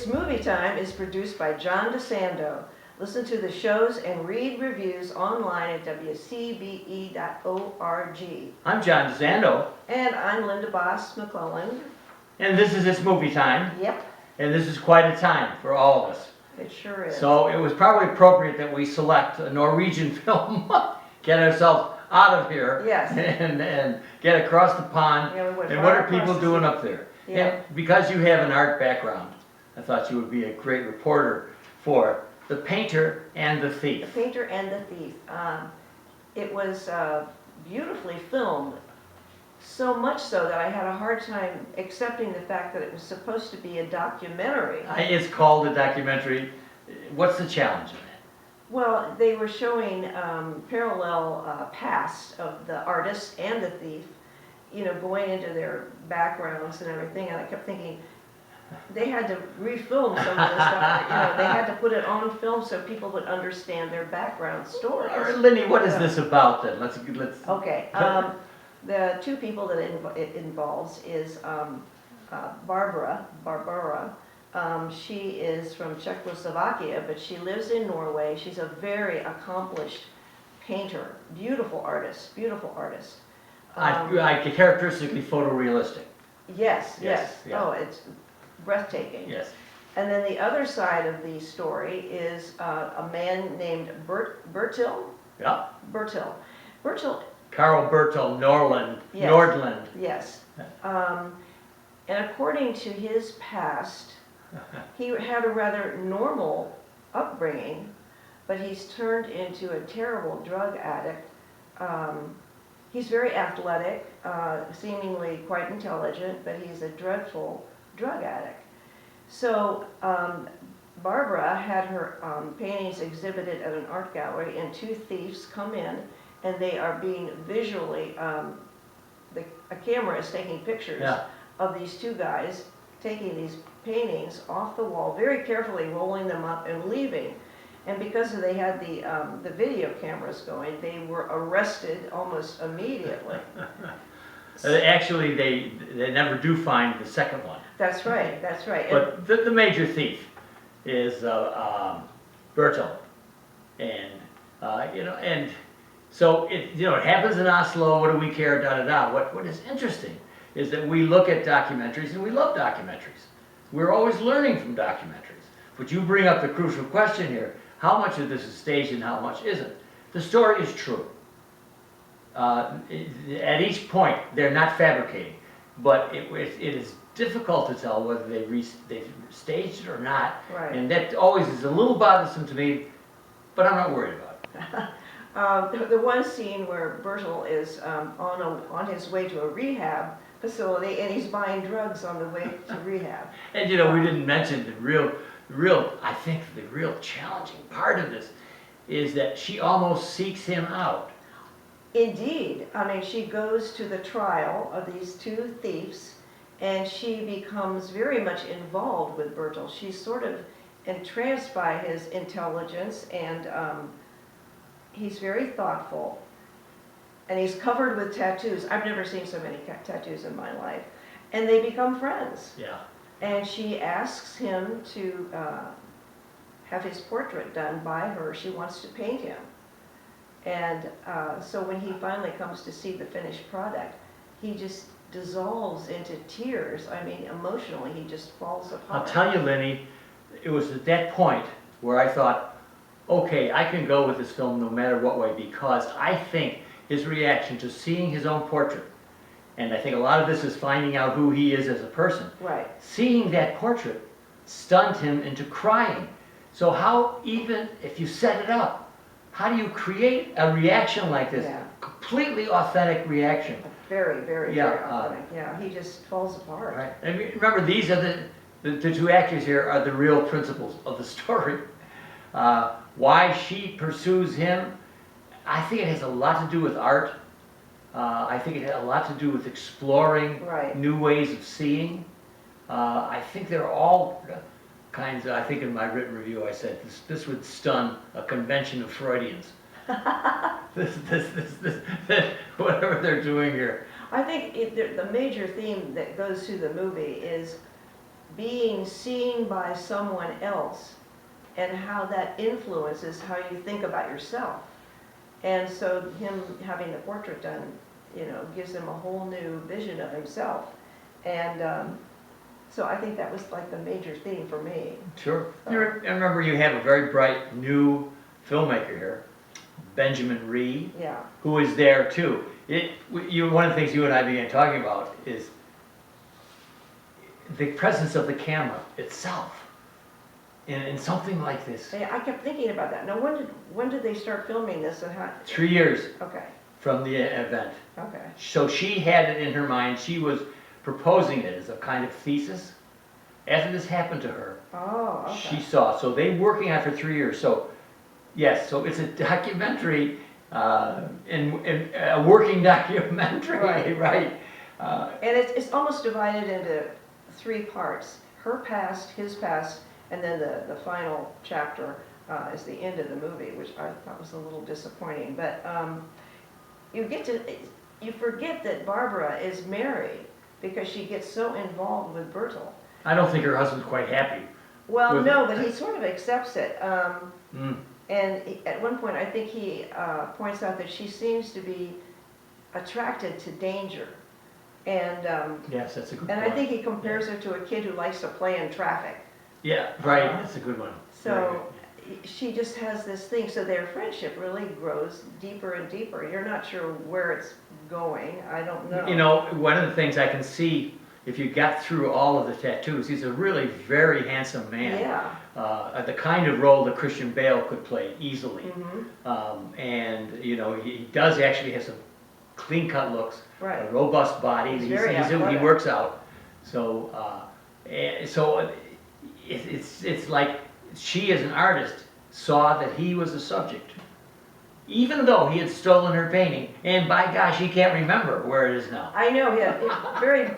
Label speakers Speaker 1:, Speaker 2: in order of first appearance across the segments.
Speaker 1: Movie Time is produced by John DeSando. Listen to the shows and read reviews online at WCBE.org.
Speaker 2: I'm John DeSando.
Speaker 1: And I'm Linda Baas McClelland.
Speaker 2: And this is It's Movie Time.
Speaker 1: Yep.
Speaker 2: And this is quite a time for all of us.
Speaker 1: It sure is.
Speaker 2: So it was probably appropriate that we select a Norwegian film, get ourselves out of here,
Speaker 1: yes,
Speaker 2: and get across the pond.
Speaker 1: Yeah,
Speaker 2: and what are people doing up there?
Speaker 1: Yeah.
Speaker 2: And because you have an art background, I thought you would be a great reporter for The Painter and the Thief.
Speaker 1: The Painter and the Thief. It was beautifully filmed, so much so that I had a hard time accepting the fact that it was supposed to be a documentary.
Speaker 2: It's called a documentary. What's the challenge in that?
Speaker 1: Well, they were showing parallel past of the artist and the thief, you know, going into their backgrounds and everything, and I kept thinking, they had to refilm some of this stuff. You know, they had to put it on film so people would understand their background stories.
Speaker 2: All right, Lindy, what is this about then? Let's.
Speaker 1: Okay. The two people that it involves is Barbara. She is from Czechoslovakia, but she lives in Norway. She's a very accomplished painter, beautiful artist.
Speaker 2: Characteristically photorealistic.
Speaker 1: Yes.
Speaker 2: Yeah.
Speaker 1: Oh, it's breathtaking.
Speaker 2: Yes.
Speaker 1: And then the other side of the story is a man named Bertil.
Speaker 2: Yeah.
Speaker 1: Bertil.
Speaker 2: Carl Bertil-nordland.
Speaker 1: Yes.
Speaker 2: Nordland.
Speaker 1: Yes. And according to his past, he had a rather normal upbringing, but he's turned into a terrible drug addict. He's very athletic, seemingly quite intelligent, but he's a dreadful drug addict. So Barbara had her paintings exhibited at an art gallery, and two thieves come in, and they are being visually, a camera is taking pictures of these two guys taking these paintings off the wall, very carefully rolling them up and leaving. And because they had the video cameras going, they were arrested almost immediately.
Speaker 2: Actually, they never do find the second one.
Speaker 1: That's right.
Speaker 2: But the major thief is Bertil, and and so it happens in Oslo. What do we care? Da da da. What is interesting is that we look at documentaries and we love documentaries. We're always learning from documentaries. But you bring up the crucial question here: how much of this is staged and how much isn't? The story is true. At each point, they're not fabricating, but it is difficult to tell whether they've staged it or not.
Speaker 1: Right.
Speaker 2: And that always is a little bothersome to me, but I'm not worried about it.
Speaker 1: The one scene where Bertil is on his way to a rehab facility, and he's buying drugs on the way to rehab.
Speaker 2: And we didn't mention the real, I think the real challenging part of this is that she almost seeks him out.
Speaker 1: Indeed. I mean, she goes to the trial of these two thieves, and she becomes very much involved with Bertil. She's sort of entranced by his intelligence, and he's very thoughtful. And he's covered with tattoos. I've never seen so many tattoos in my life. And they become friends.
Speaker 2: Yeah.
Speaker 1: And she asks him to have his portrait done by her. She wants to paint him. And so when he finally comes to see the finished product, he just dissolves into tears. I mean, emotionally, he just falls apart.
Speaker 2: I'll tell you, Lenny, it was at that point where I thought, okay, I can go with this film no matter what way, because I think his reaction to seeing his own portrait, and I think a lot of this is finding out who he is as a person.
Speaker 1: Right.
Speaker 2: Seeing that portrait stunned him into crying. So how, even if you set it up, how do you create a reaction like this?
Speaker 1: Yeah.
Speaker 2: Completely authentic reaction.
Speaker 1: Very, very authentic. Yeah, he just falls apart.
Speaker 2: Right. And remember, these are the two actors here are the real principles of the story. Why she pursues him, I think it has a lot to do with art. I think it had a lot to do with exploring new ways of seeing. I think they're all kinds of, I think in my written review I said this would stun a convention of Freudians. Whatever they're doing here.
Speaker 1: I think the major theme that goes through the movie is being seen by someone else and how that influences how you think about yourself. And so him having the portrait done, you know, gives him a whole new vision of himself. And so I think that was like the major theme for me.
Speaker 2: Sure. I remember you have a very bright new filmmaker here, Benjamin Ree,
Speaker 1: Yeah.
Speaker 2: who is there too. One of the things you and I began talking about is the presence of the camera itself in something like this.
Speaker 1: I kept thinking about that. Now, when did they start filming this and how?
Speaker 2: 3 years
Speaker 1: Okay,
Speaker 2: from the event.
Speaker 1: okay.
Speaker 2: So she had it in her mind. She was proposing it as a kind of thesis. After this happened to her,
Speaker 1: Oh, okay.
Speaker 2: she saw. So they working on it for 3 years. So yes, so it's a documentary, in a working documentary,
Speaker 1: Right.
Speaker 2: right?
Speaker 1: And it's almost divided into 3 parts. Her past, his past, and then the final chapter is the end of the movie, which I thought was a little disappointing. But you forget that Barbara is married because she gets so involved with Bertil.
Speaker 2: I don't think her husband's quite happy.
Speaker 1: Well,
Speaker 2: With
Speaker 1: no,
Speaker 2: it.
Speaker 1: but he sort of accepts it. And at one point, I think he points out that she seems to be attracted to danger. And
Speaker 2: Yes, that's a good
Speaker 1: and
Speaker 2: point.
Speaker 1: I think he compares her to a kid who likes to play in traffic.
Speaker 2: Yeah, right, that's a good one. Very
Speaker 1: So she just has this thing, so their friendship really grows deeper and deeper. You're not sure where it's going, I don't know.
Speaker 2: good. You know, one of the things I can see, if you got through all of the tattoos, he's a really very handsome man.
Speaker 1: Yeah.
Speaker 2: The kind of role that Christian Bale could play easily.
Speaker 1: Mm-hmm.
Speaker 2: And, you know, he does actually have some clean-cut looks,
Speaker 1: Right.
Speaker 2: a robust body.
Speaker 1: He's very
Speaker 2: he
Speaker 1: athletic.
Speaker 2: works out. So, it's like she, as an artist, saw that he was the subject. Even though he had stolen her painting, and by gosh, he can't remember where it is now.
Speaker 1: I know, he had very,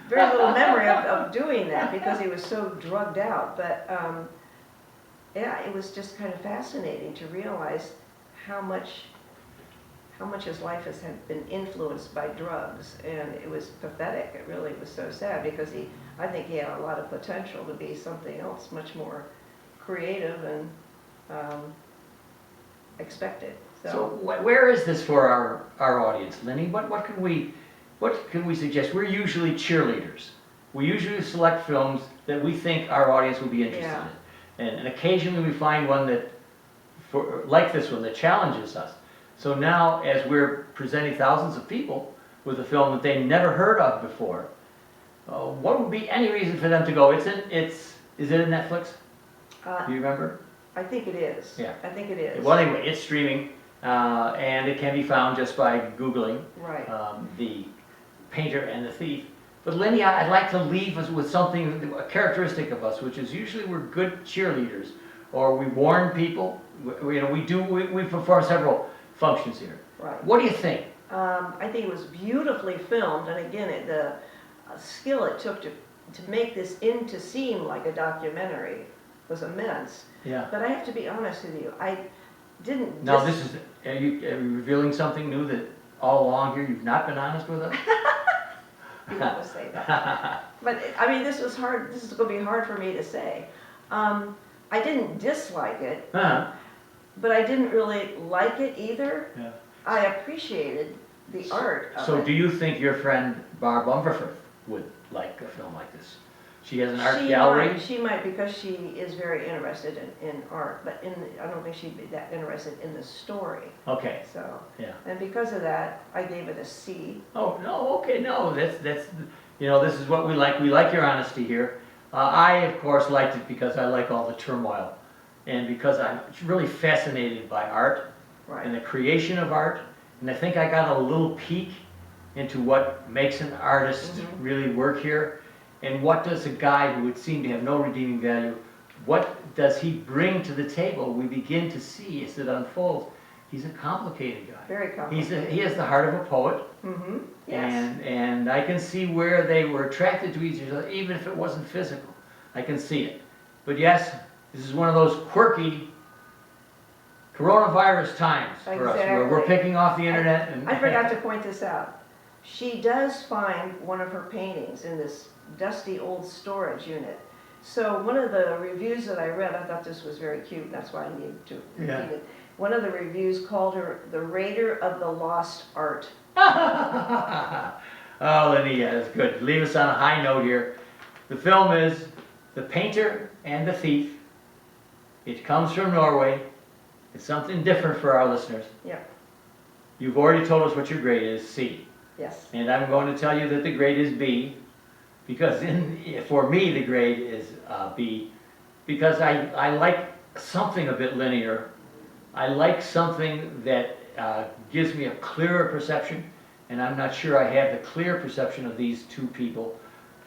Speaker 1: very little memory of doing that because he was so drugged out. But yeah, it was just kind of fascinating to realize how much his life has been influenced by drugs, and it was pathetic. It really was so sad because I think he had a lot of potential to be something else, much more creative and expected.
Speaker 2: So where is this for our audience, Lenny? What can we suggest? We're usually cheerleaders. We usually select films that we think our audience will be interested in, and occasionally we find one that, like this one, that challenges us. So now, as we're presenting thousands of people with a film that they never heard of before, what would be any reason for them to go? Is it in Netflix? Do you remember?
Speaker 1: I think it is.
Speaker 2: Yeah.
Speaker 1: I think it is.
Speaker 2: Well, anyway, it's streaming, and it can be found just by Googling
Speaker 1: Right.
Speaker 2: The Painter and the Thief. But Lenny, I'd like to leave us with something, a characteristic of us, which is usually we're good cheerleaders, or we warn people. We perform several functions here.
Speaker 1: Right.
Speaker 2: What do you think?
Speaker 1: I think it was beautifully filmed, and again, the skill it took to make this to seem like a documentary was immense.
Speaker 2: Yeah.
Speaker 1: But I have to be honest with you, I didn't.
Speaker 2: Now are you revealing something new that all along here you've not been honest with us?
Speaker 1: You want to say that. But I mean, this was hard. This is going to be hard for me to say. I didn't dislike it, but I didn't really like it either.
Speaker 2: Yeah.
Speaker 1: I appreciated the art of
Speaker 2: So
Speaker 1: it.
Speaker 2: do you think your friend Barb Umberford would like a film like this? She has an art gallery?
Speaker 1: She might, because she is very interested in art, but I don't think she'd be that interested in the story.
Speaker 2: Okay,
Speaker 1: So,
Speaker 2: yeah.
Speaker 1: and because of that, I gave it a C.
Speaker 2: Oh, no, okay, no, that's, this is what we like. We like your honesty here. I, of course, liked it because I like all the turmoil, and because I'm really fascinated by art and the creation of art, and I think I got a little peek into what makes an artist really work here, and what does a guy who would seem to have no redeeming value, what does he bring to the table? We begin to see as it unfolds. He's a complicated guy.
Speaker 1: Very complicated.
Speaker 2: He has the heart of a poet.
Speaker 1: Mm-hmm. Yes.
Speaker 2: And I can see where they were attracted to each other, even if it wasn't physical. I can see it. But yes, this is one of those quirky coronavirus times for us, where we're
Speaker 1: Exactly.
Speaker 2: picking off the internet.
Speaker 1: I forgot to point this out. she does find one of her paintings in this dusty old storage unit. So one of the reviews that I read, I thought this was very cute, that's why I needed to repeat
Speaker 2: Yeah.
Speaker 1: it. One of the reviews called her the Raider of the Lost Art.
Speaker 2: Oh, Lenny, yeah, that's good. Leave us on a high note here. The film is The Painter and the Thief. It comes from Norway. It's something different for our listeners.
Speaker 1: Yep,
Speaker 2: You've already told us what your grade is, C.
Speaker 1: yes.
Speaker 2: And I'm going to tell you that the grade is B, because for me the grade is B, because I like something a bit linear. I like something that gives me a clearer perception, and I'm not sure I have the clear perception of these two people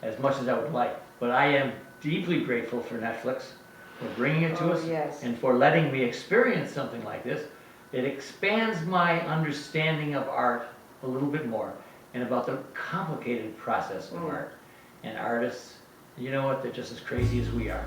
Speaker 2: as much as I would like. But I am deeply grateful for Netflix for bringing it to us,
Speaker 1: Yes.
Speaker 2: and for letting me experience something like this. It expands my understanding of art a little bit more, and about the complicated process of art. And artists, you know what, they're just as crazy as we are.